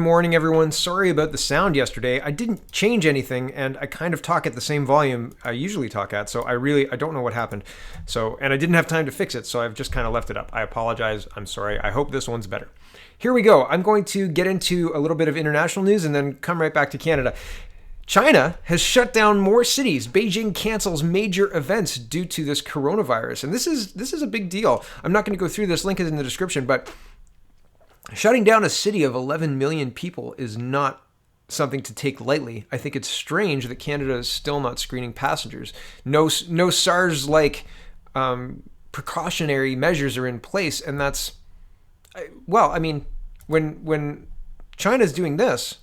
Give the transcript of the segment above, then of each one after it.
Morning, everyone. Sorry about the sound yesterday. I didn't change anything, and I kind of talk at the same volume I usually talk at, so I don't know what happened. And I didn't have time to fix it, so I've just kind of left it up. I apologize. I'm sorry. I hope this one's better. Here we go. I'm going to get into a little bit of international news and then come right back to Canada. China has shut down more cities. Beijing cancels major events due to this coronavirus, and this is a big deal. I'm not going to go through this. Link is in the description, but shutting down a city of 11 million people is not something to take lightly. I think it's strange that Canada is still not screening passengers. No SARS-like precautionary measures are in place, and that's, well, I mean, when China's doing this,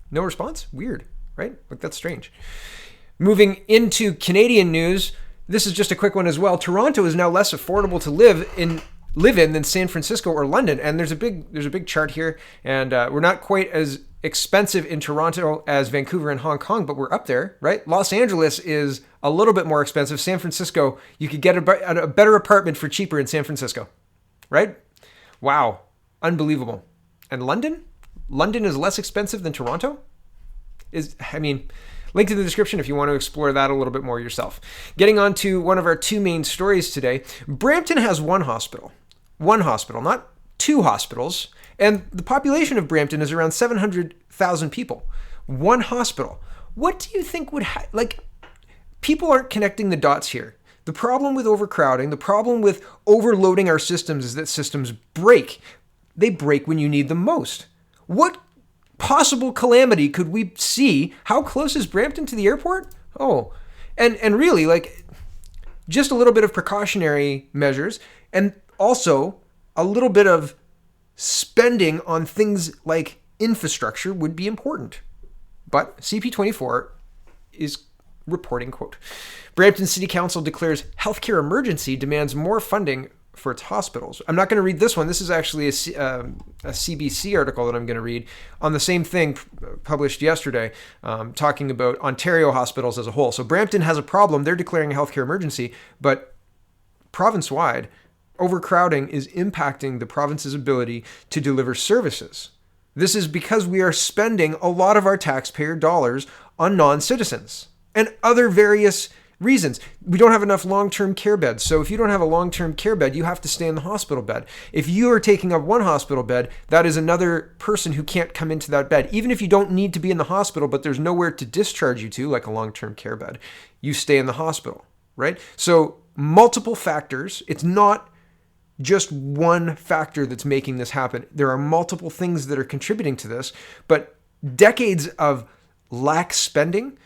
no response? Weird, right? Like, that's strange. Moving into Canadian news, this is just a quick one as well. Toronto is now less affordable to live in than San Francisco or London, and there's a big chart here, and we're not quite as expensive in Toronto as Vancouver and Hong Kong, but we're up there, right? Los Angeles is a little bit more expensive. San Francisco, you could get a better apartment for cheaper in San Francisco, right? Wow, unbelievable. And London is less expensive than Toronto. Link in the description if you want to explore that a little bit more yourself. Getting on to one of our two main stories today. Brampton has one hospital, not two hospitals. And the population of Brampton is around 700,000 people. One hospital. What do you think would people aren't connecting the dots here. The problem with overcrowding, the problem with overloading our systems is that systems break. They break when you need them most. What possible calamity could we see? How close is Brampton to the airport? Oh, and really, just a little bit of precautionary measures, and also a little bit of spending on things like infrastructure would be important. But CP24 is reporting, quote, Brampton City Council declares healthcare emergency, demands more funding for its hospitals. I'm not going to read this one. This is actually a CBC article that I'm going to read on the same thing published yesterday, talking about Ontario hospitals as a whole. So Brampton has a problem. They're declaring a healthcare emergency, but province-wide, overcrowding is impacting the province's ability to deliver services. This is because we are spending a lot of our taxpayer dollars on non-citizens and other various reasons. We don't have enough long-term care beds. So if you don't have a long-term care bed, you have to stay in the hospital bed. If you are taking up one hospital bed, that is another person who can't come into that bed. Even if you don't need to be in the hospital, but there's nowhere to discharge you to, like a long-term care bed, you stay in the hospital, right? So multiple factors. It's not just one factor that's making this happen. There are multiple things that are contributing to this, but decades of lax spending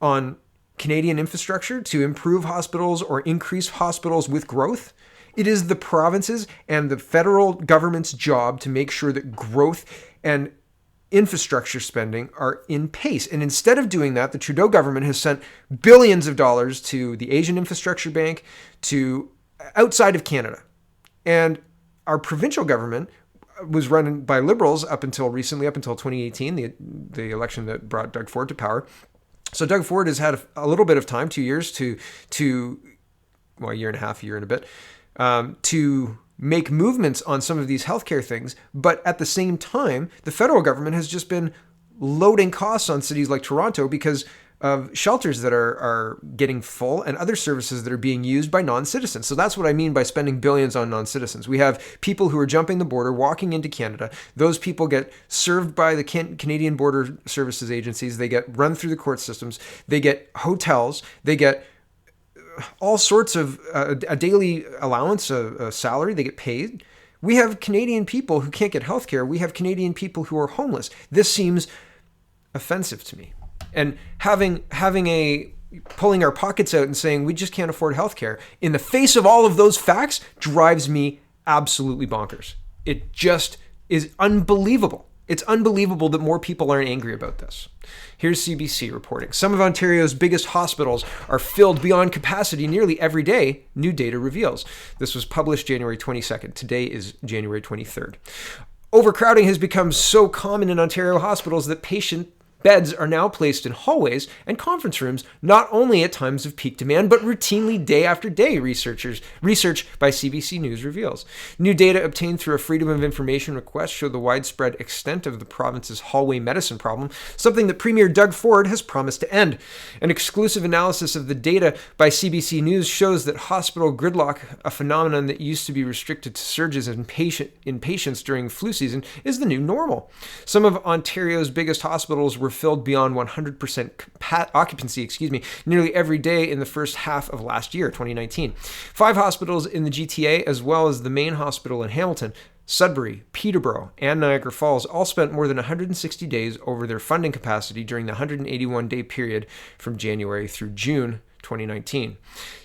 on Canadian infrastructure to improve hospitals or increase hospitals with growth. It is the provinces and the federal government's job to make sure that growth and infrastructure spending are in pace. And instead of doing that, the Trudeau government has sent billions of dollars to the Asian Infrastructure Bank, to outside of Canada. And our provincial government was run by Liberals up until recently, up until 2018, the election that brought Doug Ford to power. So Doug Ford has had a little bit of time, 2 years a year and a half, year and a bit, to make movements on some of these healthcare things. But at the same time, the federal government has just been loading costs on cities like Toronto because of shelters that are getting full and other services that are being used by non-citizens. So that's what I mean by spending billions on non-citizens. We have people who are jumping the border, walking into Canada. Those people get served by the Canadian Border Services agencies. They get run through the court systems. They get hotels. They get all sorts of a daily allowance, a salary. They get paid. We have Canadian people who can't get healthcare. We have Canadian people who are homeless. This seems offensive to me. And pulling our pockets out and saying we just can't afford healthcare in the face of all of those facts drives me absolutely bonkers. It just is unbelievable. It's unbelievable that more people aren't angry about this. Here's CBC reporting. Some of Ontario's biggest hospitals are filled beyond capacity nearly every day, new data reveals. This was published January 22nd. Today is January 23rd. Overcrowding has become so common in Ontario hospitals that Beds are now placed in hallways and conference rooms, not only at times of peak demand, but routinely day after day, research by CBC News reveals. New data obtained through a Freedom of Information request show the widespread extent of the province's hallway medicine problem, something that Premier Doug Ford has promised to end. An exclusive analysis of the data by CBC News shows that hospital gridlock, a phenomenon that used to be restricted to surges in patients during flu season, is the new normal. Some of Ontario's biggest hospitals were filled beyond 100% occupancy, nearly every day in the first half of last year, 2019. 5 hospitals in the GTA, as well as the main hospital in Hamilton, Sudbury, Peterborough, and Niagara Falls all spent more than 160 days over their funding capacity during the 181-day period from January through June 2019.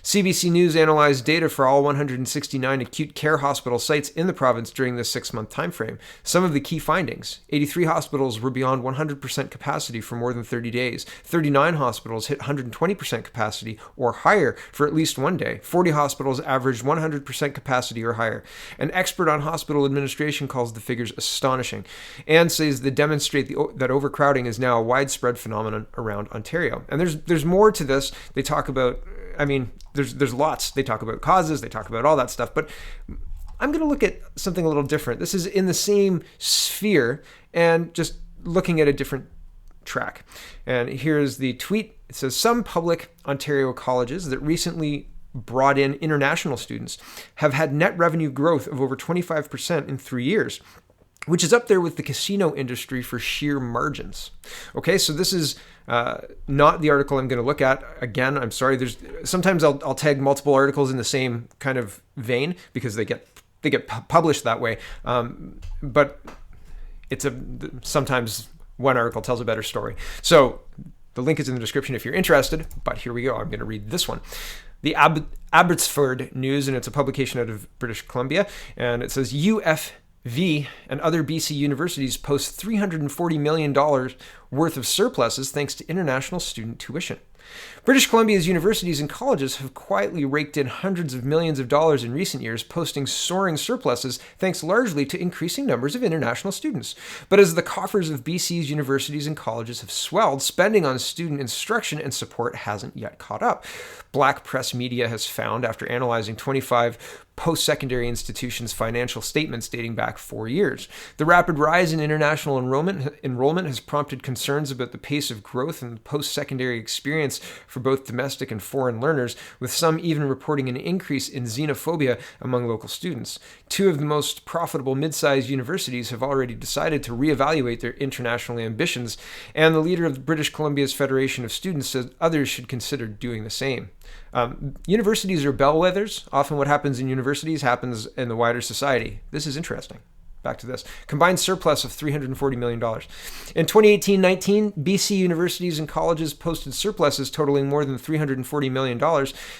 CBC News analyzed data for all 169 acute care hospital sites in the province during this 6-month timeframe. Some of the key findings: 83 hospitals were beyond 100% capacity for more than 30 days. 39 hospitals hit 120% capacity or higher for at least one day. 40 hospitals averaged 100% capacity or higher. An expert on hospital administration calls the figures astonishing and says they demonstrate that overcrowding is now a widespread phenomenon around Ontario. And there's more to this. They talk about, there's lots. They talk about causes, they talk about all that stuff, but I'm going to look at something a little different. This is in the same sphere and just looking at a different track. And here's the tweet. It says, some public Ontario colleges that recently brought in international students have had net revenue growth of over 25% in 3 years, which is up there with the casino industry for sheer margins. Okay, so this is not the article I'm going to look at. Again, I'm sorry. Sometimes I'll tag multiple articles in the same kind of vein because they get published that way. But sometimes one article tells a better story. So the link is in the description if you're interested. But here we go. I'm going to read this one. The Abbotsford News, and it's a publication out of British Columbia, and it says UFV and other BC universities post $340 million worth of surpluses thanks to international student tuition. British Columbia's universities and colleges have quietly raked in hundreds of millions of dollars in recent years, posting soaring surpluses thanks largely to increasing numbers of international students. But as the coffers of BC's universities and colleges have swelled, spending on student instruction and support hasn't yet caught up. Black press media has found, after analyzing 25 post-secondary institutions' financial statements dating back 4 years. The rapid rise in international enrollment has prompted concerns about the pace of growth in the post-secondary experience for both domestic and foreign learners, with some even reporting an increase in xenophobia among local students. 2 of the most profitable mid-sized universities have already decided to reevaluate their international ambitions, and the leader of British Columbia's Federation of Students said others should consider doing the same. Universities are bellwethers. Often what happens in universities happens in the wider society. This is interesting. Back to this. Combined surplus of $340 million. In 2018-19, BC universities and colleges posted surpluses totaling more than $340 million,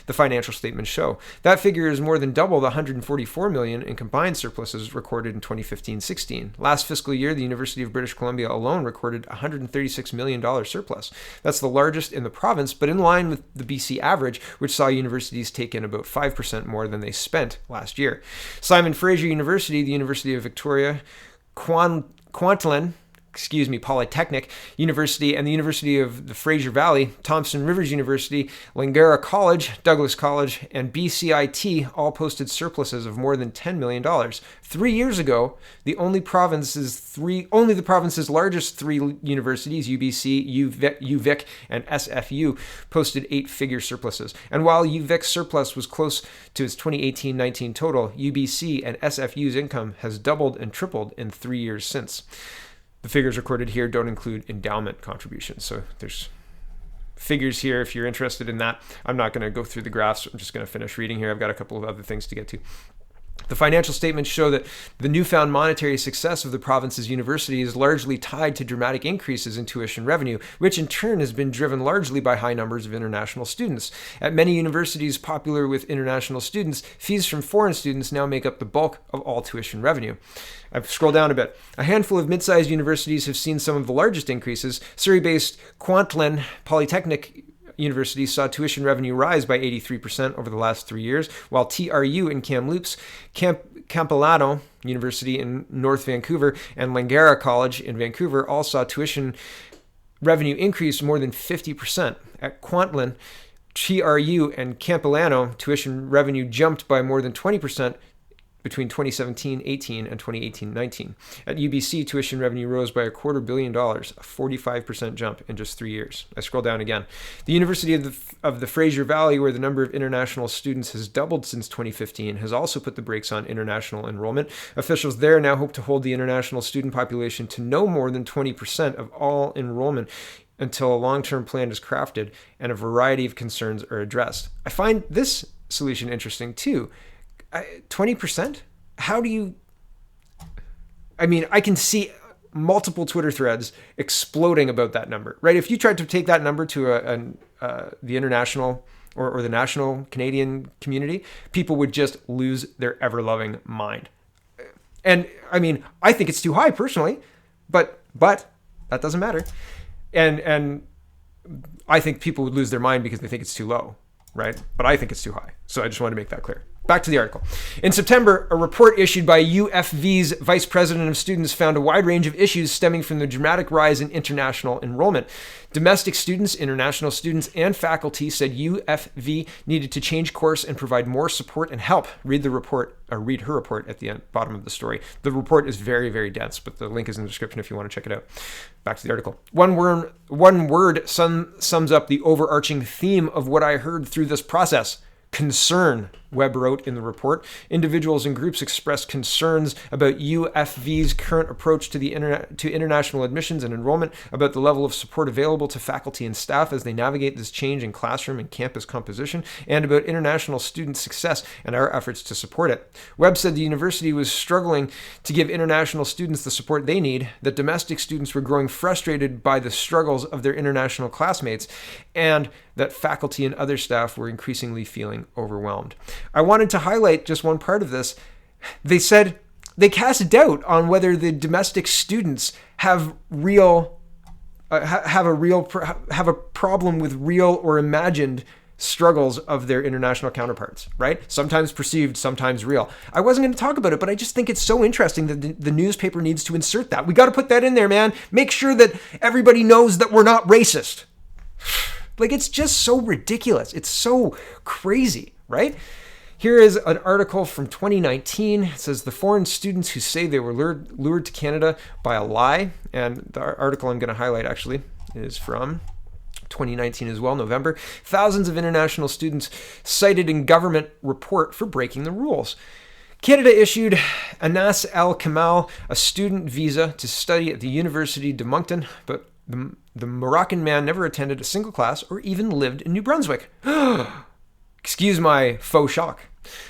the financial statements show. That figure is more than double the $144 million in combined surpluses recorded in 2015-16. Last fiscal year, the University of British Columbia alone recorded a $136 million surplus. That's the largest in the province, but in line with the BC average, which saw universities take in about 5% more than they spent last year. Simon Fraser University, the University of Victoria, Kwantlen Polytechnic University, and the University of the Fraser Valley, Thompson Rivers University, Langara College, Douglas College, and BCIT all posted surpluses of more than $10 million. 3 years ago, only the province's largest 3 universities, UBC, UVic, and SFU, posted 8-figure surpluses. And while UVic's surplus was close to its 2018-19 total, UBC and SFU's income has doubled and tripled in 3 years since. The figures recorded here don't include endowment contributions. So there's figures here if you're interested in that. I'm not going to go through the graphs. I'm just going to finish reading here. I've got a couple of other things to get to. The financial statements show that the newfound monetary success of the province's university is largely tied to dramatic increases in tuition revenue, which in turn has been driven largely by high numbers of international students. At many universities popular with international students, fees from foreign students now make up the bulk of all tuition revenue. I've scrolled down a bit. A handful of mid-sized universities have seen some of the largest increases. Surrey-based Kwantlen Polytechnic University saw tuition revenue rise by 83% over the last 3 years, while TRU in Kamloops, Capilano University in North Vancouver, and Langara College in Vancouver all saw tuition revenue increased more than 50%. At Kwantlen, TRU, and Campilano, tuition revenue jumped by more than 20% between 2017-18 and 2018-19. At UBC, tuition revenue rose by $250 million, a 45% jump in just 3 years. I scroll down again. The University of the Fraser Valley, where the number of international students has doubled since 2015, has also put the brakes on international enrollment. Officials there now hope to hold the international student population to no more than 20% of all enrollment until a long-term plan is crafted and a variety of concerns are addressed. I find this solution interesting too. 20%? How do you... I mean, I can see multiple Twitter threads exploding about that number, right? If you tried to take that number to the international or the national Canadian community, people would just lose their ever-loving mind. And I mean, I think it's too high personally, but that doesn't matter. And I think people would lose their mind because they think it's too low, right? But I think it's too high. So I just want to make that clear. Back to the article. In September, a report issued by UFV's Vice President of Students found a wide range of issues stemming from the dramatic rise in international enrollment. Domestic students, international students, and faculty said UFV needed to change course and provide more support and help. Read her report at the bottom of the story. The report is very, very dense, but the link is in the description if you want to check it out. Back to the article. One word sums up the overarching theme of what I heard through this process. Concern, Webb wrote in the report. Individuals and groups expressed concerns about UFV's current approach to international admissions and enrollment, about the level of support available to faculty and staff as they navigate this change in classroom and campus composition, and about international student success and our efforts to support it. Webb said the university was struggling to give international students the support they need, that domestic students were growing frustrated by the struggles of their international classmates, and that faculty and other staff were increasingly feeling overwhelmed. I wanted to highlight just one part of this. They said they cast doubt on whether the domestic students have a problem with real or imagined struggles of their international counterparts, right? Sometimes perceived, sometimes real. I wasn't going to talk about it, but I just think it's so interesting that the newspaper needs to insert that. We got to put that in there, man. Make sure that everybody knows that we're not racist. Like, it's just so ridiculous. It's so crazy, right? Here is an article from 2019. It says the foreign students who say they were lured to Canada by a lie. And the article I'm going to highlight actually is from 2019 as well, November. Thousands of international students cited in government report for breaking the rules. Canada issued Anas El Kamal a student visa to study at the University de Moncton, but the Moroccan man never attended a single class or even lived in New Brunswick. Excuse my faux shock.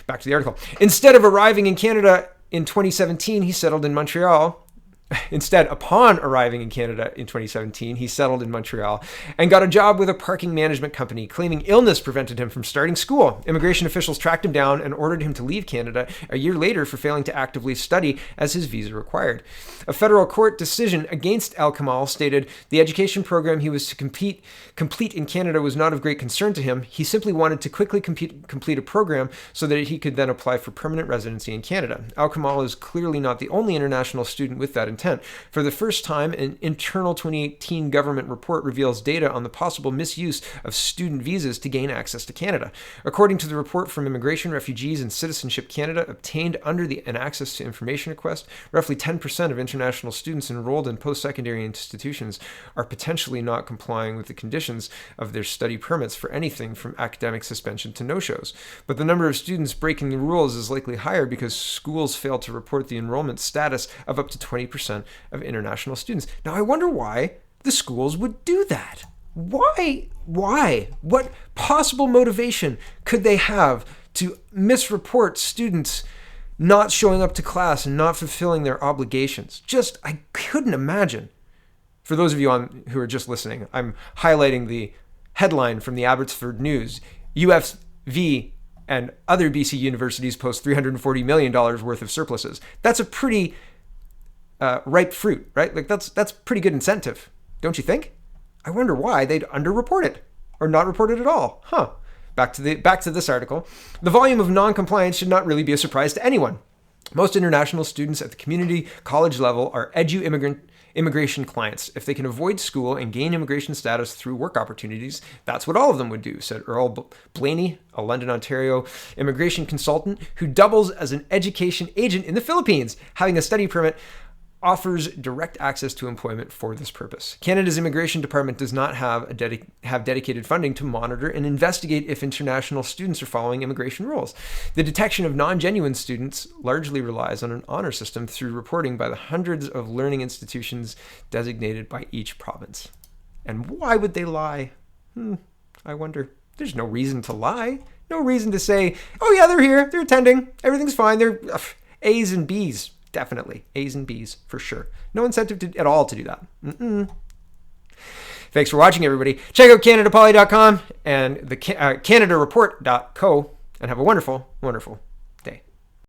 Back to the article. Instead of arriving in Canada in 2017, he settled in Montreal. Upon arriving in Canada in 2017, he settled in Montreal and got a job with a parking management company, claiming illness prevented him from starting school. Immigration officials tracked him down and ordered him to leave Canada a year later for failing to actively study as his visa required. A federal court decision against Al Kamal stated the education program he was to complete in Canada was not of great concern to him. He simply wanted to quickly complete a program so that he could then apply for permanent residency in Canada. Al Kamal is clearly not the only international student with that intent. For the first time, an internal 2018 government report reveals data on the possible misuse of student visas to gain access to Canada. According to the report from Immigration, Refugees, and Citizenship Canada obtained under an Access to Information request, roughly 10% of international students enrolled in post-secondary institutions are potentially not complying with the conditions of their study permits for anything from academic suspension to no-shows. But the number of students breaking the rules is likely higher because schools fail to report the enrollment status of up to 20% of international students. Now, I wonder why the schools would do that. Why? What possible motivation could they have to misreport students not showing up to class and not fulfilling their obligations? I couldn't imagine. For those of you who are just listening, I'm highlighting the headline from the Abbotsford News. UFV and other BC universities post $340 million worth of surpluses. That's a pretty ripe fruit, right? Like that's pretty good incentive, don't you think? I wonder why they'd underreport it or not report it at all. Back to this article. The volume of non-compliance should not really be a surprise to anyone. Most international students at the community college level are immigration clients. If they can avoid school and gain immigration status through work opportunities, that's what all of them would do, said Earl Blaney, a London, Ontario immigration consultant who doubles as an education agent in the Philippines. Having a study permit offers direct access to employment for this purpose. Canada's Immigration Department does not have dedicated funding to monitor and investigate if international students are following immigration rules. The detection of non-genuine students largely relies on an honor system through reporting by the hundreds of learning institutions designated by each province. And why would they lie? I wonder. There's no reason to lie. No reason to say, oh yeah, they're here, they're attending, everything's fine, they're A's and B's. Definitely. A's and B's for sure. No incentive at all to do that. Thanks for watching, everybody. Check out CanadaPoly.com and the CanadaReport.co and have a wonderful, wonderful